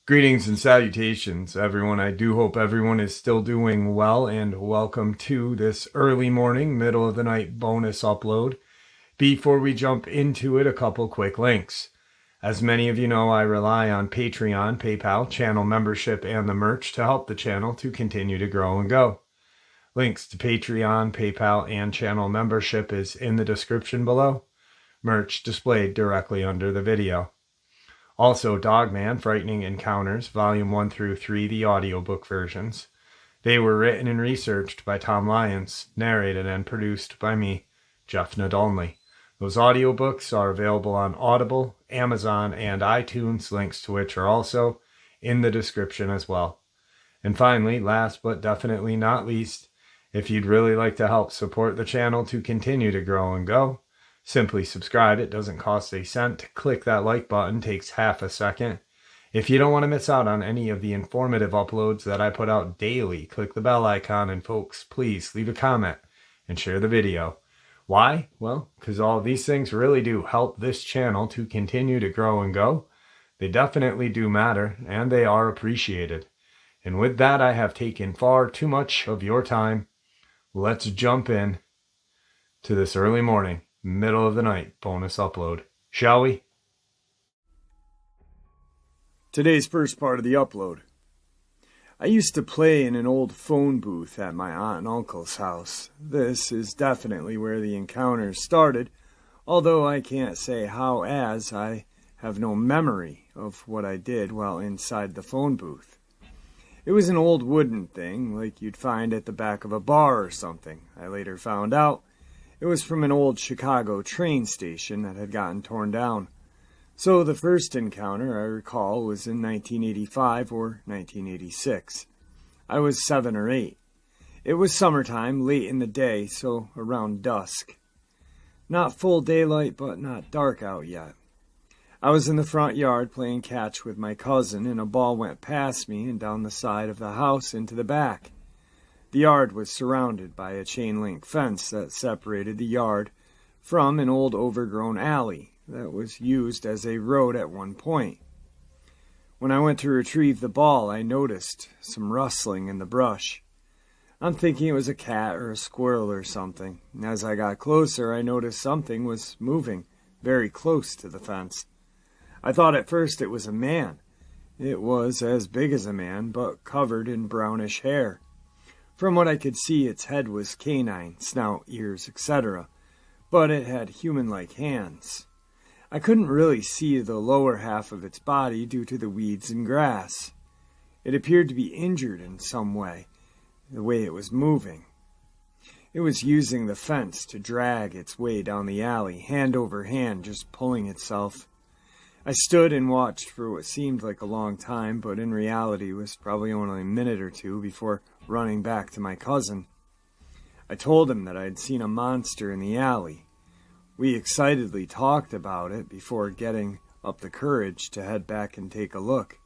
Greetings and salutations, everyone. I do hope everyone is still doing well, and welcome to this early morning, middle of the night bonus upload. Before we jump into it, a couple quick links. As many of you know, I rely on Patreon, PayPal, channel membership, and the merch to help the channel to continue to grow and go. Links to Patreon, PayPal, and channel membership is in the description below. Merch displayed directly under the video. Also, Dogman, Frightening Encounters, Volume 1 through 3, the audiobook versions. They were written and researched by Tom Lyons, narrated and produced by me, Jeff Nadolny. Those audiobooks are available on Audible, Amazon, and iTunes, links to which are also in the description as well. And finally, last but definitely not least, if you'd really like to help support the channel to continue to grow and go, simply subscribe. It doesn't cost a cent. Click that like button, takes half a second. If you don't want to miss out on any of the informative uploads that I put out daily, click the bell icon, and folks, please leave a comment and share the video. Why? Well, because all of these things really do help this channel to continue to grow and go. They definitely do matter, and they are appreciated. And with that, I have taken far too much of your time. Let's jump in to this early morning, middle of the night bonus upload, shall we? Today's first part of the upload. I used to play in an old phone booth at my aunt and uncle's house. This is definitely where the encounters started, although I can't say how, as I have no memory of what I did while inside the phone booth. It was an old wooden thing, like you'd find at the back of a bar or something. I later found out it was from an old Chicago train station that had gotten torn down. So the first encounter I recall was in 1985 or 1986. I was 7 or 8. It was summertime, late in the day, so around dusk. Not full daylight, but not dark out yet. I was in the front yard playing catch with my cousin, and a ball went past me and down the side of the house into the back. The yard was surrounded by a chain-link fence that separated the yard from an old overgrown alley that was used as a road at one point. When I went to retrieve the ball, I noticed some rustling in the brush. I'm thinking it was a cat or a squirrel or something. And as I got closer, I noticed something was moving very close to the fence. I thought at first it was a man. It was as big as a man, but covered in brownish hair. From what I could see, its head was canine, snout, ears, etc., but it had human-like hands. I couldn't really see the lower half of its body due to the weeds and grass. It appeared to be injured in some way, the way it was moving. It was using the fence to drag its way down the alley, hand over hand, just pulling itself. I stood and watched for what seemed like a long time, but in reality was probably only a minute or two before running back to my cousin. I told him that I had seen a monster in the alley. We excitedly talked about it before getting up the courage to head back and take a look.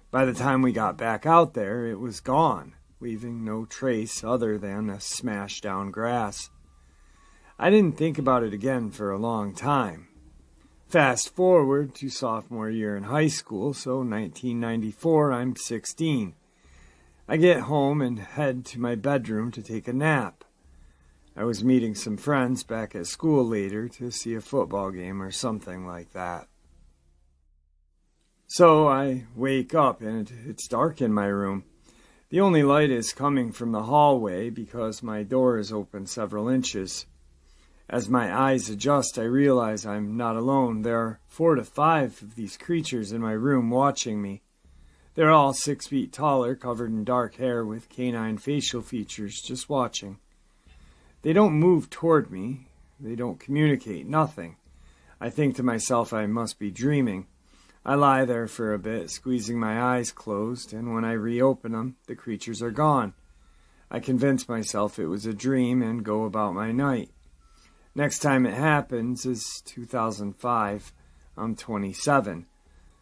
By the time we got back out there, it was gone, leaving no trace other than the smashed down grass. I didn't think about it again for a long time. Fast forward to sophomore year in high school, so 1994, I'm 16. I get home and head to my bedroom to take a nap. I was meeting some friends back at school later to see a football game or something like that. So I wake up and it's dark in my room. The only light is coming from the hallway because my door is open several inches. As my eyes adjust, I realize I'm not alone. There are 4 to 5 of these creatures in my room watching me. They're all 6 feet taller, covered in dark hair with canine facial features, just watching. They don't move toward me. They don't communicate, nothing. I think to myself I must be dreaming. I lie there for a bit, squeezing my eyes closed, and when I reopen them, the creatures are gone. I convince myself it was a dream and go about my night. Next time it happens is 2005. I'm 27.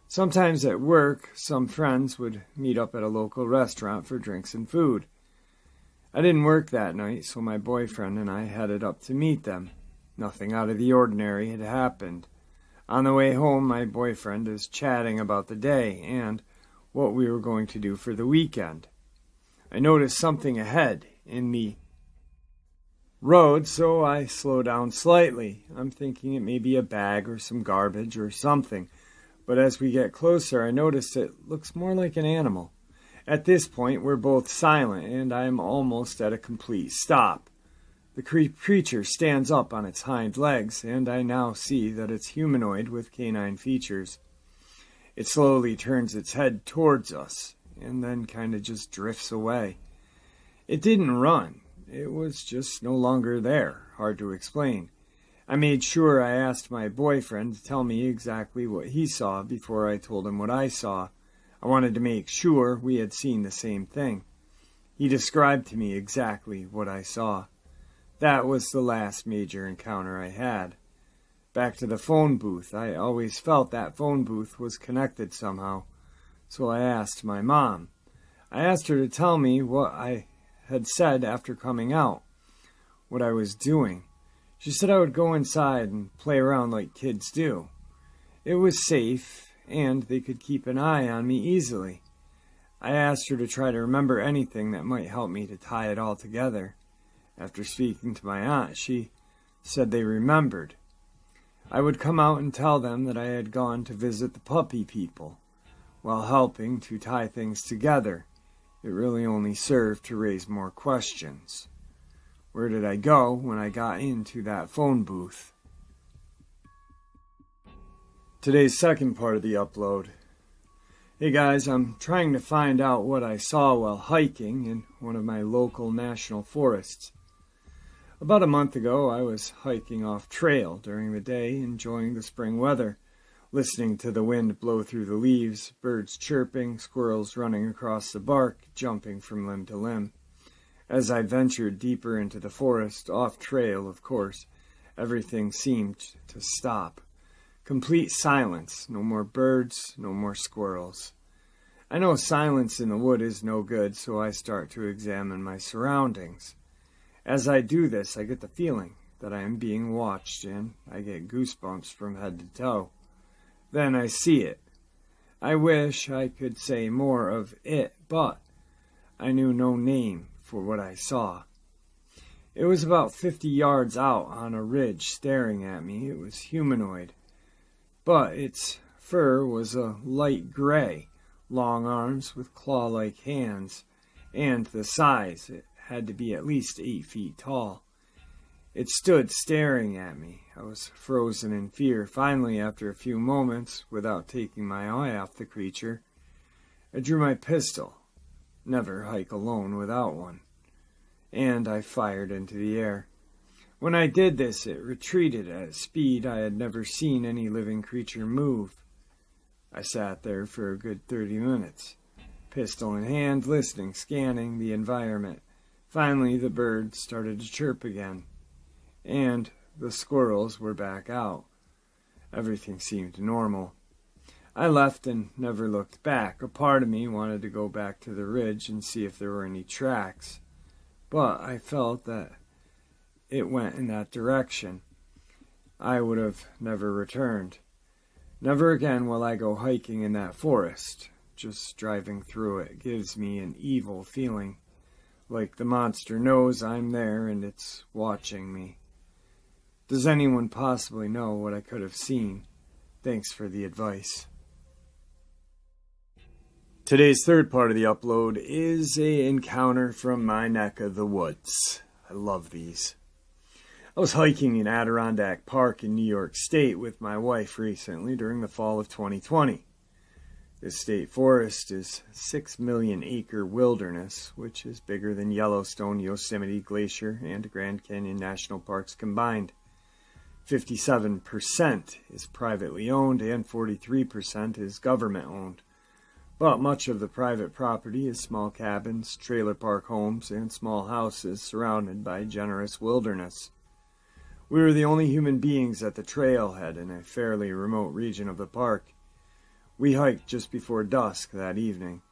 Sometimes at work, some friends would meet up at a local restaurant for drinks and food. I didn't work that night, so my boyfriend and I headed up to meet them. Nothing out of the ordinary had happened. On the way home, my boyfriend is chatting about the day and what we were going to do for the weekend. I noticed something ahead in the road, so I slow down slightly. I'm thinking it may be a bag or some garbage or something, but as we get closer, I notice it looks more like an animal. At this point, we're both silent, and I am almost at a complete stop. The creature stands up on its hind legs, and I now see that it's humanoid with canine features. It slowly turns its head towards us, and then kind of just drifts away. It didn't run. It was just no longer there. Hard to explain. I made sure I asked my boyfriend to tell me exactly what he saw before I told him what I saw. I wanted to make sure we had seen the same thing. He described to me exactly what I saw. That was the last major encounter I had. Back to the phone booth. I always felt that phone booth was connected somehow, so I asked my mom. I asked her to tell me what I had said after coming out, what I was doing. She said I would go inside and play around like kids do. It was safe, and they could keep an eye on me easily. I asked her to try to remember anything that might help me to tie it all together. After speaking to my aunt, she said they remembered. I would come out and tell them that I had gone to visit the puppy people. While helping to tie things together, it really only served to raise more questions. Where did I go when I got into that phone booth? Today's second part of the upload. Hey guys, I'm trying to find out what I saw while hiking in one of my local national forests. About a month ago, I was hiking off trail during the day, enjoying the spring weather, listening to the wind blow through the leaves, birds chirping, squirrels running across the bark, jumping from limb to limb. As I ventured deeper into the forest, off trail, of course, everything seemed to stop. Complete silence. No more birds, no more squirrels. I know silence in the wood is no good, so I start to examine my surroundings. As I do this, I get the feeling that I am being watched, and I get goosebumps from head to toe. Then I see it. I wish I could say more of it, but I knew no name for what I saw. It was about 50 yards out on a ridge staring at me. It was humanoid, but its fur was a light gray, long arms with claw-like hands, and the size, it had to be at least 8 feet tall. It stood staring at me. I was frozen in fear. Finally, after a few moments, without taking my eye off the creature, I drew my pistol. Never hike alone without one. And I fired into the air. When I did this, it retreated at a speed I had never seen any living creature move. I sat there for a good 30 minutes, pistol in hand, listening, scanning the environment. Finally, the birds started to chirp again, and the squirrels were back out. Everything seemed normal. I left and never looked back. A part of me wanted to go back to the ridge and see if there were any tracks, but I felt that it went in that direction. I would have never returned. Never again will I go hiking in that forest. Just driving through it gives me an evil feeling, like the monster knows I'm there and it's watching me. Does anyone possibly know what I could have seen? Thanks for the advice. Today's third part of the upload is an encounter from my neck of the woods. I love these. I was hiking in Adirondack Park in New York State with my wife recently during the fall of 2020. This state forest is 6 million acre wilderness, which is bigger than Yellowstone, Yosemite Glacier, and Grand Canyon National Parks combined. 57% is privately owned and 43% is government owned. But much of the private property is small cabins, trailer park homes, and small houses surrounded by generous wilderness. We were the only human beings at the trailhead in a fairly remote region of the park. We hiked just before dusk that evening.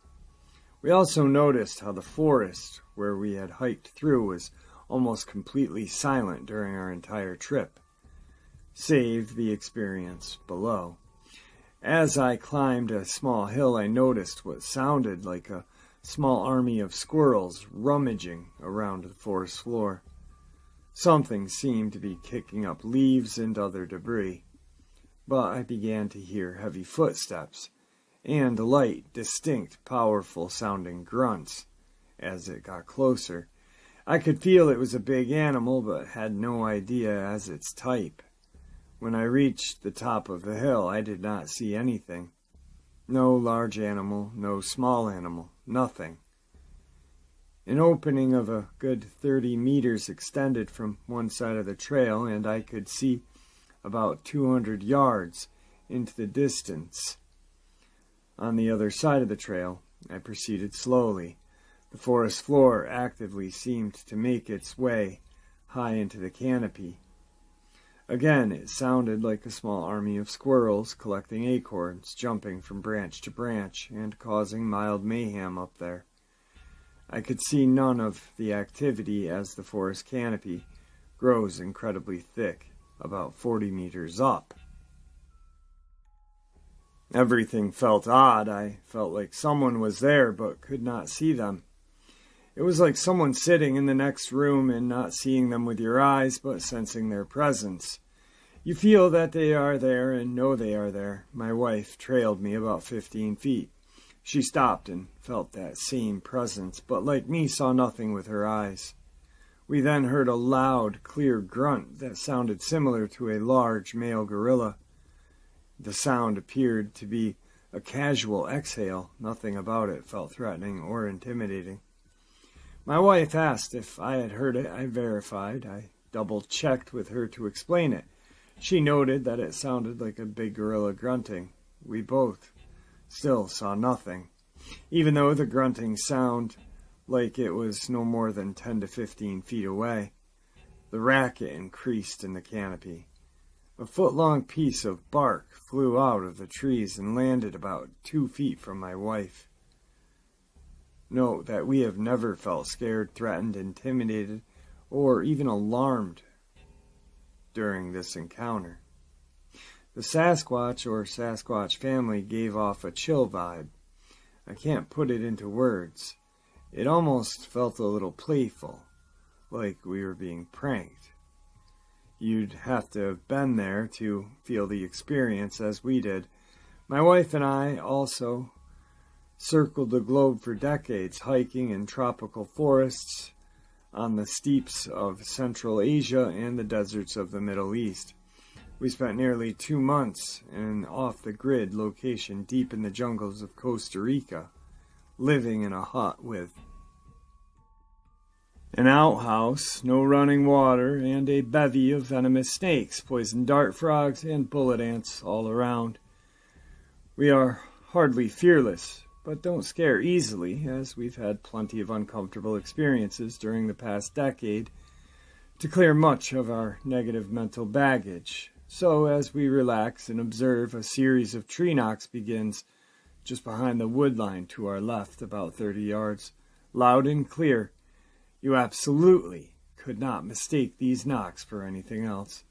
We also noticed how the forest where we had hiked through was almost completely silent during our entire trip, save the experience below. As I climbed a small hill, I noticed what sounded like a small army of squirrels rummaging around the forest floor. Something seemed to be kicking up leaves and other debris, but I began to hear heavy footsteps and light, distinct, powerful-sounding grunts as it got closer. I could feel it was a big animal, but had no idea as its type. When I reached the top of the hill, I did not see anything. No large animal, no small animal, nothing. An opening of a good 30 meters extended from one side of the trail, and I could see about 200 yards into the distance. On the other side of the trail, I proceeded slowly. The forest floor actively seemed to make its way high into the canopy. Again, it sounded like a small army of squirrels collecting acorns, jumping from branch to branch, and causing mild mayhem up there. I could see none of the activity as the forest canopy grows incredibly thick, about 40 meters up. Everything felt odd. I felt like someone was there but could not see them. It was like someone sitting in the next room and not seeing them with your eyes but sensing their presence. You feel that they are there and know they are there. My wife trailed me about 15 feet. She stopped and felt that same presence, but like me saw nothing with her eyes. We then heard a loud, clear grunt that sounded similar to a large male gorilla. The sound appeared to be a casual exhale. Nothing about it felt threatening or intimidating. My wife asked if I had heard it. I verified. I double-checked with her to explain it. She noted that it sounded like a big gorilla grunting. We both still saw nothing, even though the grunting sounded like it was no more than 10 to 15 feet away. The racket increased in the canopy. A foot-long piece of bark flew out of the trees and landed about 2 feet from my wife. Note that we have never felt scared, threatened, intimidated, or even alarmed during this encounter. The Sasquatch or Sasquatch family gave off a chill vibe. I can't put it into words. It almost felt a little playful, like we were being pranked. You'd have to have been there to feel the experience as we did. My wife and I also circled the globe for decades, hiking in tropical forests, on the steeps of Central Asia and the deserts of the Middle East. We spent nearly 2 months in an off-the-grid location deep in the jungles of Costa Rica, living in a hut with an outhouse, no running water, and a bevy of venomous snakes, poison dart frogs, and bullet ants all around. We are hardly fearless, but don't scare easily, as we've had plenty of uncomfortable experiences during the past decade to clear much of our negative mental baggage. So as we relax and observe, a series of tree knocks begins just behind the wood line to our left, about 30 yards, loud and clear. You absolutely could not mistake these knocks for anything else.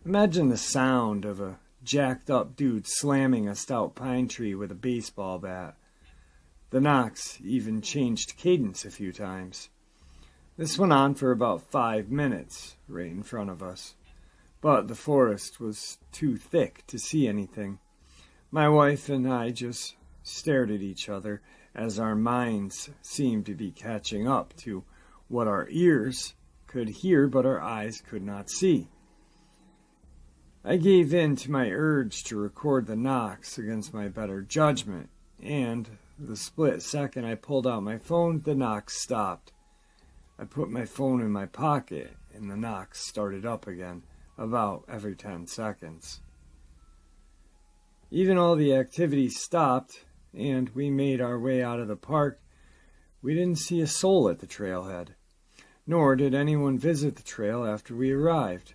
Imagine the sound of a jacked-up dude slamming a stout pine tree with a baseball bat. The knocks even changed cadence a few times. This went on for about 5 minutes, right in front of us. But the forest was too thick to see anything. My wife and I just stared at each other as our minds seemed to be catching up to what our ears could hear but our eyes could not see. I gave in to my urge to record the knocks against my better judgment, and the split second I pulled out my phone, the knocks stopped. I put my phone in my pocket, and the knocks started up again, about every 10 seconds. Even all the activity stopped, and we made our way out of the park. We didn't see a soul at the trailhead, nor did anyone visit the trail after we arrived.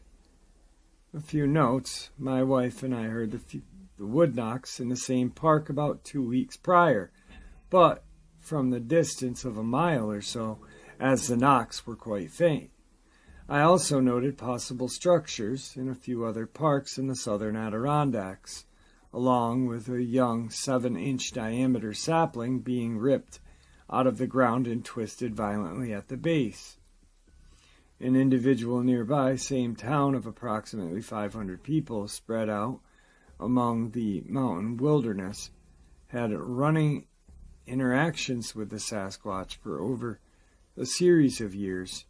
A few notes. My wife and I heard the wood knocks in the same park about 2 weeks prior, but from the distance of a mile or so, as the knocks were quite faint. I also noted possible structures in a few other parks in the southern Adirondacks, along with a young 7-inch diameter sapling being ripped out of the ground and twisted violently at the base. An individual nearby, same town of approximately 500 people spread out among the mountain wilderness, had running interactions with the Sasquatch for over a series of years.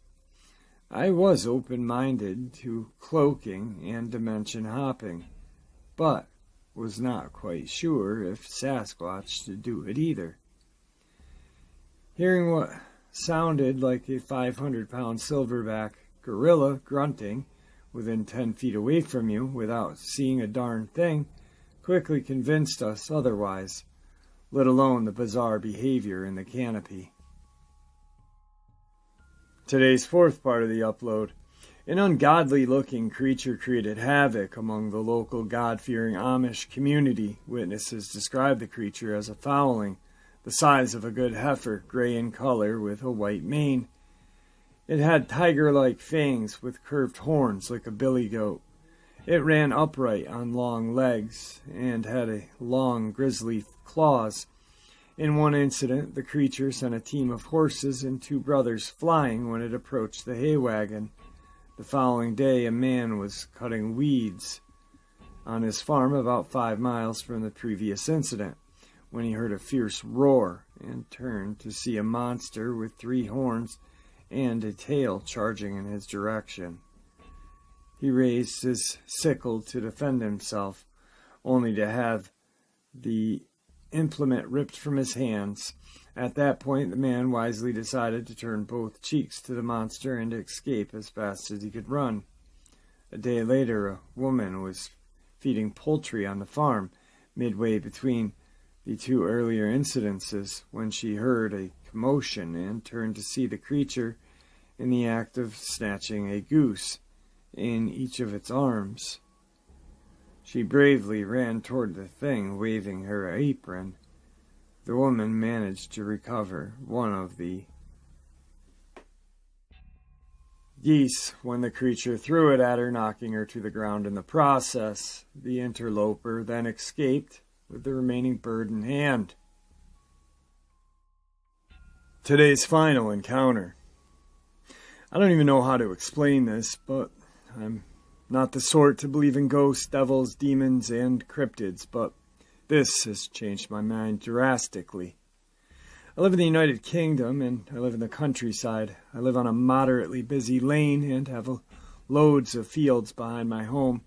I was open-minded to cloaking and dimension hopping, but was not quite sure if Sasquatch should do it either. Hearing what sounded like a 500-pound silverback gorilla grunting within 10 feet away from you without seeing a darn thing quickly convinced us otherwise, let alone the bizarre behavior in the canopy. Today's fourth part of the upload. An ungodly-looking creature created havoc among the local God-fearing Amish community. Witnesses described the creature as a foundling, the size of a good heifer, gray in color with a white mane. It had tiger-like fangs with curved horns like a billy goat. It ran upright on long legs and had a long, grisly claws. In one incident, the creature sent a team of horses and 2 brothers flying when it approached the hay wagon. The following day, a man was cutting weeds on his farm about 5 miles from the previous incident when he heard a fierce roar and turned to see a monster with 3 horns and a tail charging in his direction. He raised his sickle to defend himself, only to have the implement ripped from his hands. At that point, the man wisely decided to turn both cheeks to the monster and escape as fast as he could run. A day later, a woman was feeding poultry on the farm, midway between the 2 earlier incidences, when she heard a commotion and turned to see the creature in the act of snatching a goose in each of its arms. She bravely ran toward the thing, waving her apron. The woman managed to recover one of the geese when the creature threw it at her, knocking her to the ground in the process. The interloper then escaped with the remaining bird in hand. Today's final encounter. I don't even know how to explain this, but I'm not the sort to believe in ghosts, devils, demons, and cryptids, but this has changed my mind drastically. I live in the United Kingdom, and I live in the countryside. I live on a moderately busy lane and have loads of fields behind my home.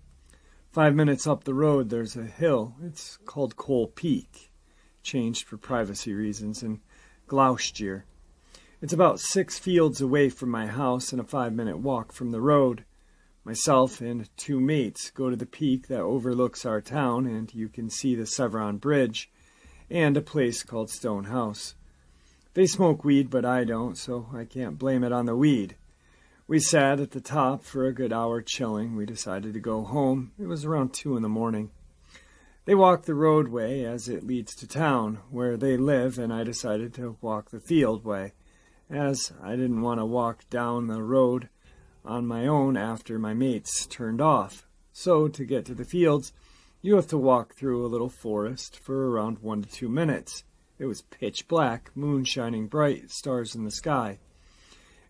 5 minutes up the road, there's a hill. It's called Cole Peak, changed for privacy reasons, in Gloucestershire. It's about 6 fields away from my house and a 5-minute walk from the road. Myself and 2 mates go to the peak that overlooks our town, and you can see the Severn Bridge and a place called Stone House. They smoke weed, but I don't, so I can't blame it on the weed. We sat at the top for a good hour chilling. We decided to go home. It was around 2 in the morning. They walk the roadway as it leads to town, where they live, and I decided to walk the field way, as I didn't want to walk down the road on my own after my mates turned off. So, to get to the fields, you have to walk through a little forest for around 1 to 2 minutes. It was pitch black, moon shining bright, stars in the sky.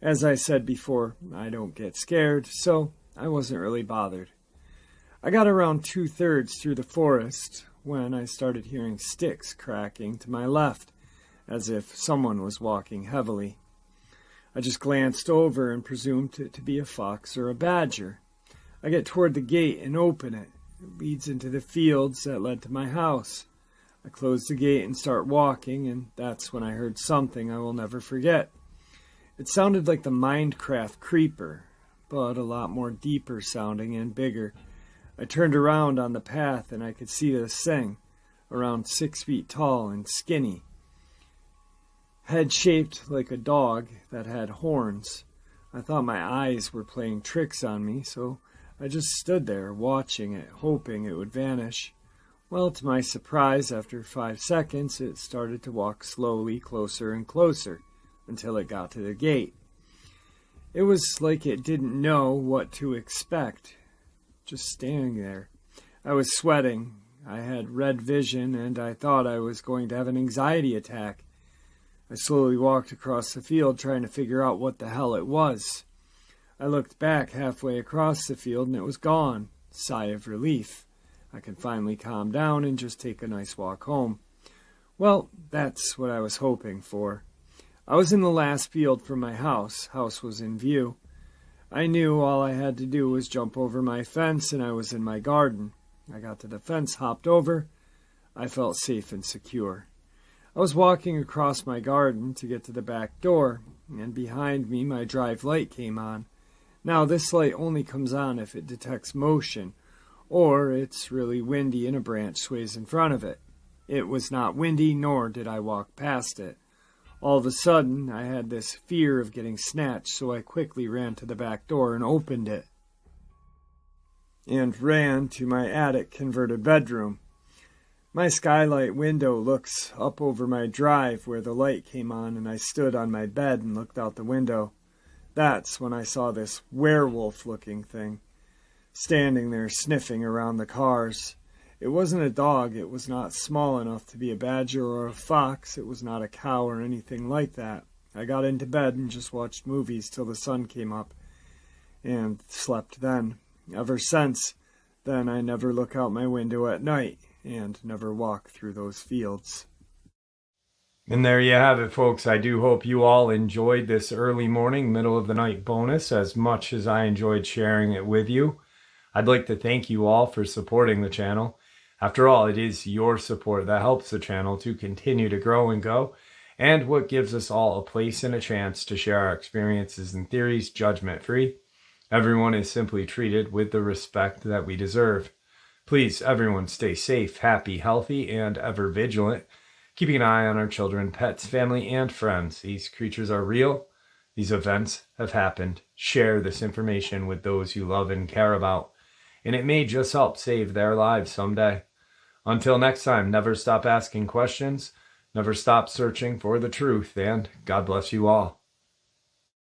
As I said before, I don't get scared, so I wasn't really bothered. I got around 2/3 through the forest when I started hearing sticks cracking to my left, as if someone was walking heavily. I just glanced over and presumed it to be a fox or a badger. I get toward the gate and open it. It leads into the fields that led to my house. I close the gate and start walking, and that's when I heard something I will never forget. It sounded like the Minecraft creeper, but a lot more deeper sounding and bigger. I turned around on the path and I could see this thing, around 6 feet tall and skinny. Head shaped like a dog that had horns. I thought my eyes were playing tricks on me, so I just stood there watching it, hoping it would vanish. Well, to my surprise, after 5 seconds, it started to walk slowly closer and closer until it got to the gate. It was like it didn't know what to expect, just standing there. I was sweating. I had red vision, and I thought I was going to have an anxiety attack. I slowly walked across the field, trying to figure out what the hell it was. I looked back halfway across the field, and it was gone. Sigh of relief. I could finally calm down and just take a nice walk home. Well, that's what I was hoping for. I was in the last field from my house. House was in view. I knew all I had to do was jump over my fence, and I was in my garden. I got to the fence, hopped over. I felt safe and secure. I was walking across my garden to get to the back door, and behind me my drive light came on. Now, this light only comes on if it detects motion, or it's really windy and a branch sways in front of it. It was not windy, nor did I walk past it. All of a sudden, I had this fear of getting snatched, so I quickly ran to the back door and opened it, and ran to my attic converted bedroom. My skylight window looks up over my drive where the light came on, and I stood on my bed and looked out the window. That's when I saw this werewolf-looking thing, standing there sniffing around the cars. It wasn't a dog. It was not small enough to be a badger or a fox. It was not a cow or anything like that. I got into bed and just watched movies till the sun came up, and slept then. Ever since then, I never look out my window at night, and never walk through those fields. And there you have it, folks. I do hope you all enjoyed this early morning, middle of the night bonus as much as I enjoyed sharing it with you. I'd like to thank you all for supporting the channel. After all, it is your support that helps the channel to continue to grow and go, and what gives us all a place and a chance to share our experiences and theories judgment-free. Everyone is simply treated with the respect that we deserve. Please, everyone, stay safe, happy, healthy, and ever vigilant, keeping an eye on our children, pets, family, and friends. These creatures are real. These events have happened. Share this information with those you love and care about, and it may just help save their lives someday. Until next time, never stop asking questions, never stop searching for the truth, and God bless you all.